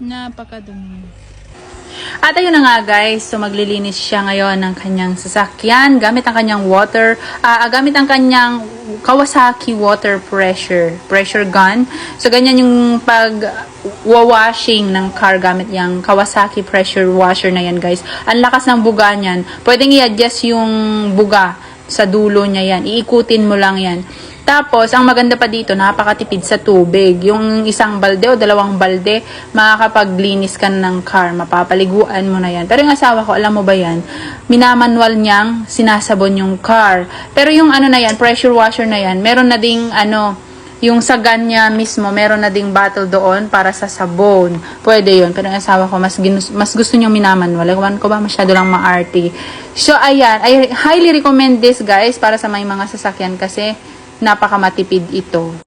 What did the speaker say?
Napakadumi. At ayun na nga guys, so maglilinis siya ngayon ng kanyang sasakyan gamit ang kanyang gamit ang kanyang Kawasaki water pressure gun. So ganyan yung pag washing ng car gamit yung Kawasaki pressure washer na yan guys. Ang lakas ng buga niyan. Pwedeng i-adjust yung buga sa dulo niya yan. Iikutin mo lang yan. Tapos, ang maganda pa dito, napakatipid sa tubig. Yung isang balde o dalawang balde, makakapaglinis ka ng car. Mapapaliguan mo na yan. Pero yung asawa ko, alam mo ba yan? Minamanual niyang sinasabon yung car. Pero yung ano na yan, pressure washer na yan, meron na ding yung sa gun niya mismo, meron na ding bottle doon para sa sabon. Pwede yun. Pero yung asawa ko, mas gusto niyang minamanual. Ewan ko ba, masyado lang maarte. So, ayan. I highly recommend this, guys, para sa may mga sasakyan kasi napakamatipid ito.